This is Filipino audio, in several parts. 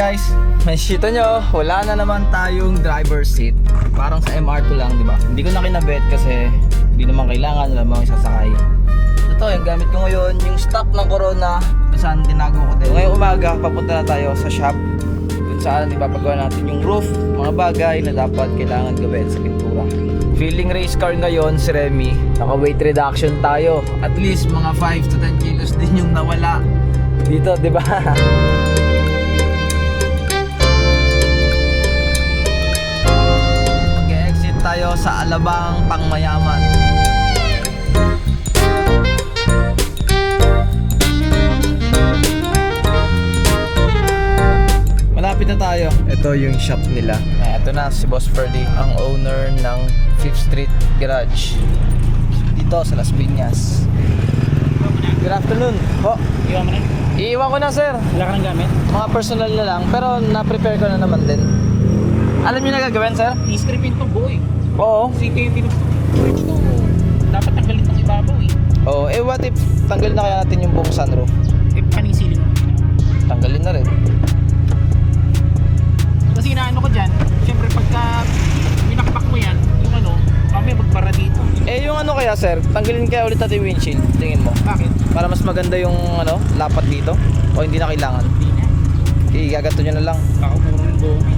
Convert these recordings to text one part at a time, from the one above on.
guys, makikita nyo, wala na naman tayong driver seat. Parang sa MR2 lang, di ba? Hindi ko na kinabit kasi hindi naman kailangan, wala mga sasakay. Ito, yung gamit ko ngayon, yung stock ng Corona, saan tinago ko din. Ngayong umaga, papunta na tayo sa shop. Kung saan ipapagawa natin yung roof, mga bagay na dapat kailangan gawin sa pintura. Feeling race car ngayon si Remy. Naka weight reduction tayo. At least mga 5 to 10 kilos din yung nawala dito, di ba? Mag-exit tayo sa Alabang Pangmayaman. Malapit na tayo. Ito yung shop nila. Ito na si Boss Ferdy, ang owner ng 5th Street Garage dito sa Las Piñas. Good afternoon po. Iwan mo na? Iiwan ko na, sir. Wala ka ng gamit? Mga personal na lang, pero na-prepare ko na naman din. Alam niyo na gagawin, sir? I-stripin to boy. Oo. Kasi ito yung pinag-strip to. Dapat tanggalin ng ibabaw eh. Oo, what if tanggalin na kaya natin yung buong sunroof? Eh, paano yung ceiling mo? Tanggalin na rin. Kasi inaano ko dyan, syempre pagka pinakpak mo yan, yung ano, kami magbara dito. Eh, yung ano kaya, sir? Tanggalin kaya ulit natin yung windshield, tingin mo? Bakit? Para mas maganda yung ano, lapat dito? O hindi na kailangan? Hindi na. Igaganto nyo na lang. Baka puro yung gomi.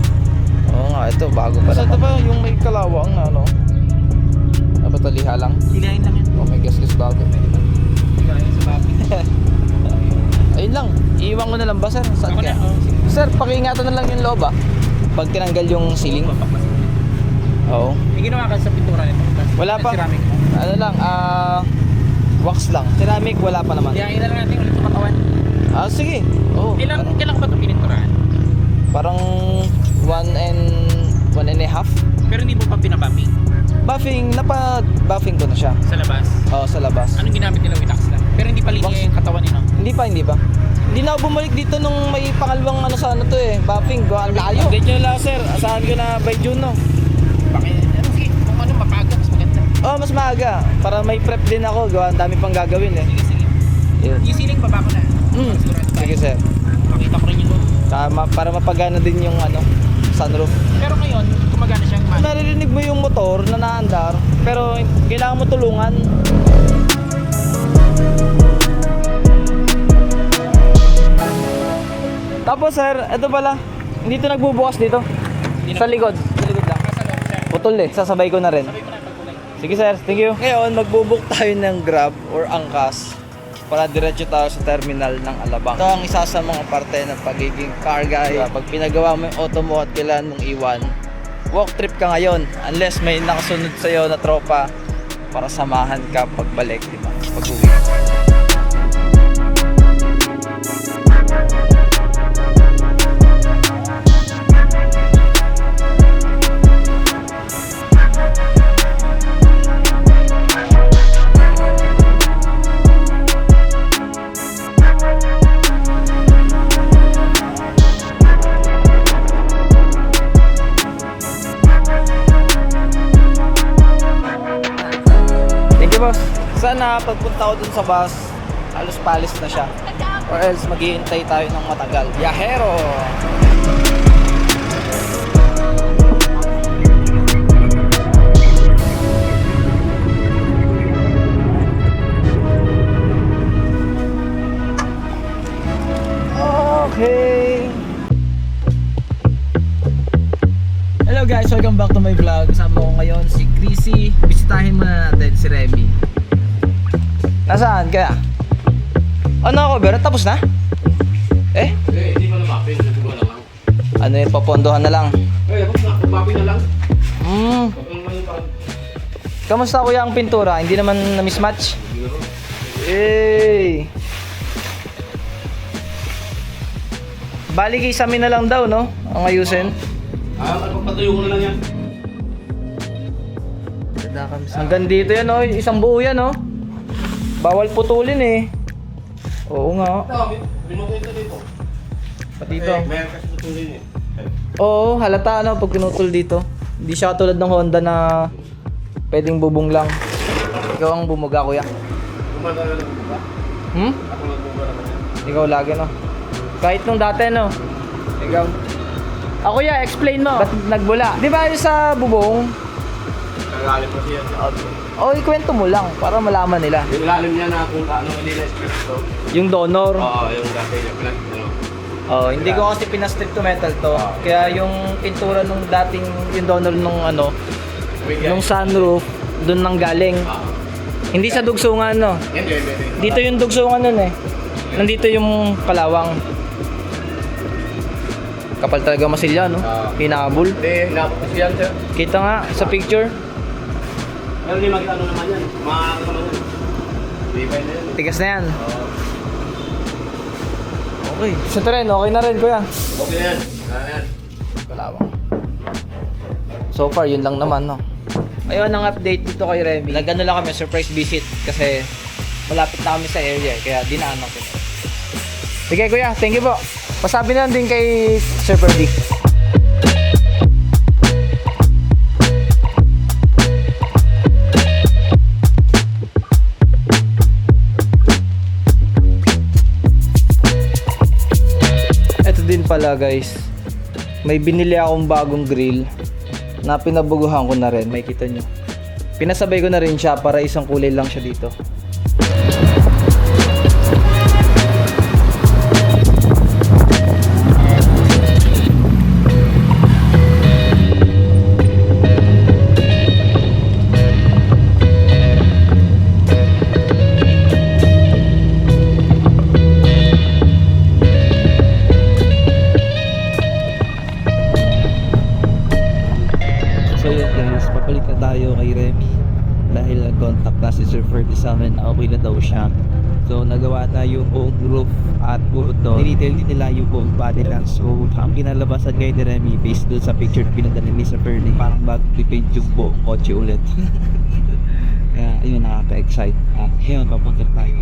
Oo nga, ito, bago pa naman. Ito ba yung may kalawang na ano? Nabataliha lang? Silahin lang yan. Oh, may gas-gas bago. Hindi ka lang sa babi. Ayun lang, iiwan ko na lang ba, sir? Saan Ako kaya? na, oh. Sir, pakiingatan na lang yung loob, ah. Pag tinanggal yung ceiling. Oo. May ginawa ka sa pintura nito? Wala pa. Ceramic. Ano lang, wax lang. Ceramic, wala pa naman. Diyain na lang natin ulit yung katawan. Sige. Oo. Kailan ba ito pininturahan? Parang 1.5. Pero hindi mo pa pinabuffing Buffing, napa-buffing ko na siya. sa labas. Oo, sa labas. Anong ginamit nila? Winax lang. Pero hindi pa linya yung katawan nila. Hindi pa. Hindi na ako bumalik dito nung may pangalawang ano sa ano to eh. Buffing, ang layo. Update nyo lang, sir. Asahan ko na by June, no? Bakit? Sige, kung ano mapaga, mas maganda. Oo, mas maaga. Para may prep din ako. Gawa, ang dami pang gagawin eh. Sige. Yun. Yung ceiling baba ko na. Sigurado tayo. Sige, sir. Makita ko rin yun. Para mapagana din yung ano, sunroof. Pero ngayon, gumagana siyang man. Naririnig mo yung motor na naandar, pero kailangan mo tulungan. Tapos sir, ito pala, hindi ito nagbubukas dito. Sa likod. Sa likod lang. Nasa loob siya. Putol eh, sasabay ko na rin. Sabi ko na pagkulay. Sige sir, thank you. Ngayon, magbubook tayo ng Grab or Angkas para diretso tayo sa terminal ng Alabang. Ito ang isa sa mga parte ng pagiging car guy. Diba? Pag pinagawa mo yung auto mo at kailangan mong iwan, walk trip ka ngayon unless may nakasunod sa'yo na tropa para samahan ka pagbalik, diba? Pag-uwi. Thank you, boss. Sana pagpunta ko dun sa bus, halos palis na siya. Or else maghihintay tayo ng matagal. Yahero! Okay. Hello guys, welcome back to my vlog. Kasama ko ngayon si Chrissy. Bisitahin muna natin si Remy. Nasaan kaya? Ano ako, Bero? Tapos na? Eh? Hindi pa lumapin, nagagawa lang ako. Ano yun, papondohan na lang? Tapos na, lumapin na lang. Kamusta kuya ang pintura? Hindi naman na-mismatch? Eh. Bali kisame na lang daw, no? Ang ayusin. Magpapatuyo ko na lang yan. Hanggang dito yan, oh. Isang buo yan, oh. Bawal putulin, eh. Oo nga. Binukay ka dito. Pati dito. Meron kasi putulin eh. Oo, halata ano pag pinutol dito. Hindi siya tulad ng Honda na pwedeng bubong lang. Ikaw ang bumuga, kuya. Gumanda na lang ba? Hmm? Ako nagbuga naman yan. Ikaw lagi, no? Kahit nung dati, no? Ikaw. Ako ya, explain mo. Ba't nagbula? Di ba yung sa bubong? Kagalit mo siya. O, ikwento mo lang para malaman nila. Yung lalim niya na kung ano hindi na strip to. Yung donor. Oo, yung dati niya pinag ano. Oh, hindi ko kasi pinastrip to metal to. Kaya yung pintura nung dating yung donor nung ano, nung sunroof, doon nang galing. Hindi sa dugsungan no. Hindi. Dito yung dugsungan nun eh. Nandito yung kalawang. Kapal talaga masilya no. Hinabol. Hindi, hinabot ko siya sir. Kita nga sa picture. Pero hindi magkano naman yan. Makakano naman yan. Bibay na yan. Tigas na yan. Okay. Sa tren, okay na rin kuya. Okay na yan. Kaya yan. Kalawang. So far, yun lang naman, no? Ayun ang update dito kay Remy. Nag-ano lang kami, surprise visit kasi malapit na kami sa area, kaya dinaanan ko. Sige kuya, thank you po. Pasabi na lang din kay Sir Ferdy. Ito din pala guys, may binili akong bagong grill na pinabaguhan ko na rin, may kita nyo. Pinasabay ko na rin siya para isang kulay lang siya dito. So yun guys, papalit na tayo kay Remy dahil nag-contact na si Sir Ferdy sa amin na okay na daw siya. So nagawa na yung buong roof at buong doon. Dinetail din nila yung buong body lang. So ang kinalabasan kay ni Remy based doon sa picture pinadala ni Sir Ferdy, parang bago-repaint yung buong kotse ulit. Kaya ayun, nakaka-excite. At ngayon papunta tayo.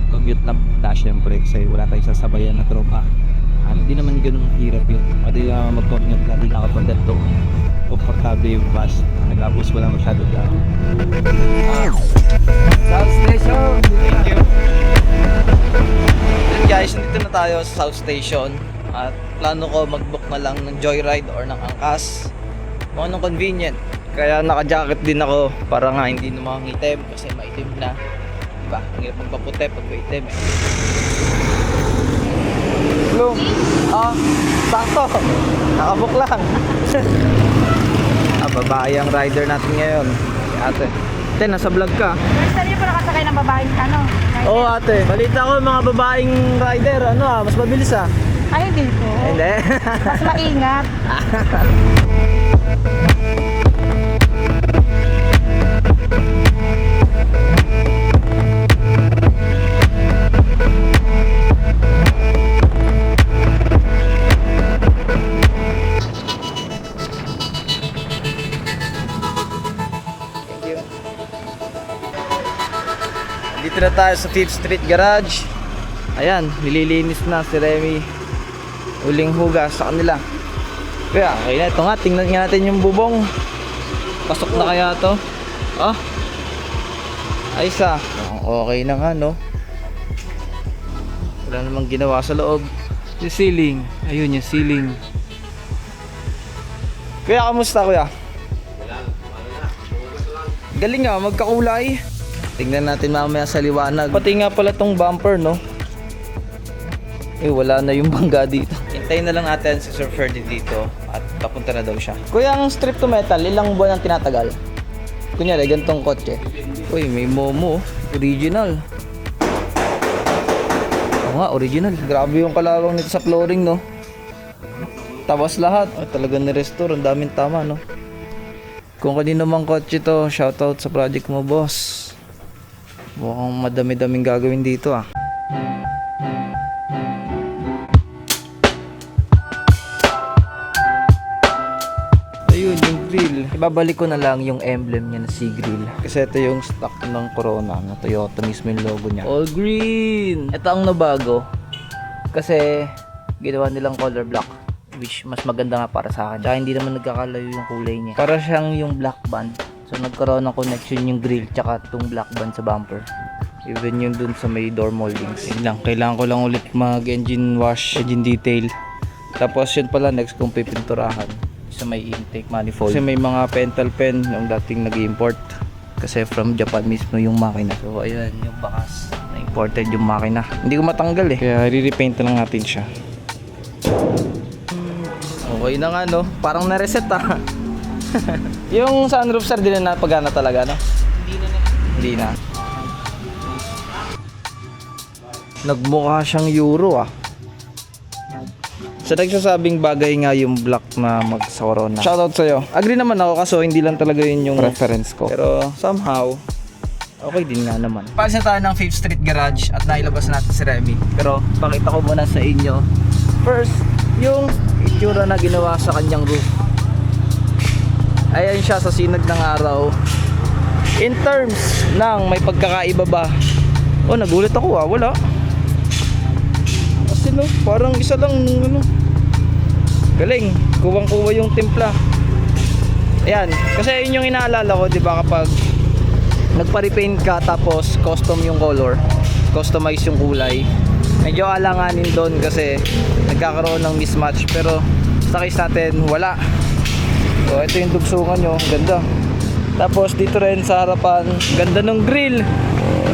Commute lang muna syempre kasi wala tayong sasabayan na tropa. At hindi naman ganun hirap yun. Pwede mag-commute natin nakapunta to. Komportable yung bus. Tapos wala masyado dyan. South Station! Thank you! Then guys, nandito na tayo sa South Station. At plano ko mag-book na lang ng joyride or ng angkas. Kung anong convenient. Kaya naka-jacket din ako para nga hindi na mangitim kasi maitim na. Diba? Ang hirap magpaputi pag maitim eh. Bloom! Sakto! Nakabook lang! Babae ang rider natin ngayon. Si ate. Ate, nasa vlog ka. First time niyo pa nakasakay ng babaeng ano? Oo ate. Balita ko mga babaeng rider. Mas mabilis Ay, hindi po. Hindi. Mas maingat. Dito na tayo sa 5th Street Garage. Ayan, nililinis na si Remy. Uling hugas sa kanila. Kaya, okay na. Ito nga, tingnan nga natin yung bubong. Pasok na kaya to? Ayos okay na nga, no? Wala namang ginawa sa loob. Yung ceiling. Ayun, yung ceiling. Kuya, kamusta kuya? Galing nga, magkakulay. Tingnan natin mamaya sa liwanag. Pati nga pala tong bumper, no? Wala na yung bangga dito. Hintayin na lang natin si Sir Ferdy dito at papunta na daw siya. Kuya, ang strip to metal, ilang buwan ang tinatagal? Kunyari, gantong kotse. Uy, may Momo. Original. Oo nga, original. Grabe yung kalawang nito sa flooring, no? Tawas lahat. Talagang ni-restore. Ang daming tama, no? Kung kanino mang kotse to, shoutout sa project mo, boss. Mukhang madami-daming gagawin dito Ayun yung grill. Ibabalik ko na lang yung emblem niya na Sea Grill. Kasi ito yung stock ng Corona na Toyota mismo yung logo niya. All green! Ito ang nabago. Kasi ginawa nilang color black, which mas maganda nga para sa akin. Tsaka hindi naman nagkakalayo yung kulay niya. Para siyang yung black band. So nagkaroon ng connection yung grill tsaka itong black band sa bumper. Even yung dun sa may door moldings. Yun lang, kailangan ko lang ulit mag engine wash, engine detail. Tapos yun pala next kong pipinturahan sa may intake manifold. Kasi may mga pentel pen yung dating nag-import. Kasi from Japan mismo yung makina. So ayan yung bakas. Na-imported yung makina. Hindi ko matanggal eh. Kaya re-repaint na lang natin siya. Okay na nga no. Parang na-reset ah. Yung sunroof sir, di na napagana talaga no? Hindi na. Nagmukha siyang Euro ah. Sa nagsasabing bagay nga yung black na mag-Corona. Shoutout sa'yo. Agree naman ako kaso hindi lang talaga yun yung preference ko. Pero somehow, okay din nga naman. Palis na tayo ng 5th Street Garage at nailabas natin si Remy. Pero pakita ko muna sa inyo. First, yung itsura na ginawa sa kanyang roof. Ayan siya sa sinag ng araw. In terms ng may pagkakaiba ba? Oh, nagulat ako ah. Wala. Kasi no, parang isa lang ano. Galing. Kuwang-kuwa yung timpla. Ayan. Kasi yun yung inaalala ko, di ba, kapag nagpa-repaint ka tapos custom yung color, customize yung kulay. Medyo alanganin doon kasi nagkakaroon ng mismatch. Pero sa case natin, wala. So, ito yung dugsungan nyo. Ganda. Tapos dito rin sa harapan, ganda ng grill.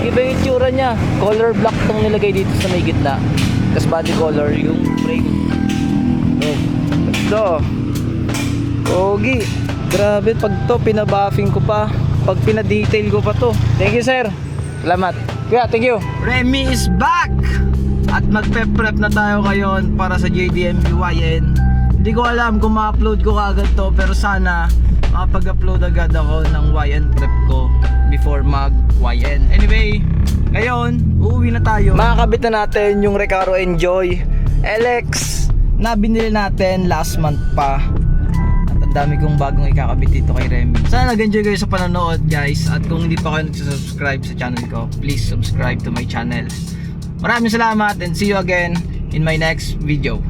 Iba yung itsura niya. Color black tong nilagay dito sa may gitna. Tapos body color yung frame. So, pogi. Grabe, pag to pinabuffing ko pa, pag pinadetail ko pa to. Thank you sir. Salamat. Kuya, thank you. Remy is back! At magpe-prep na tayo ngayon para sa JDM BYN. Hindi ko alam kung ma-upload ko agad to, pero sana makapag-upload agad ako ng YN prep ko before mag-YN. Anyway, ngayon, uuwi na tayo. Makakabit na natin yung Recaro Enjoy LX na binili natin last month pa. At ang dami kong bagong ikakabit dito kay Remy. Sana nag-enjoy kayo sa panonood guys. At kung hindi pa kayo nagsubscribe sa channel ko, please subscribe to my channel. Maraming salamat and see you again in my next video.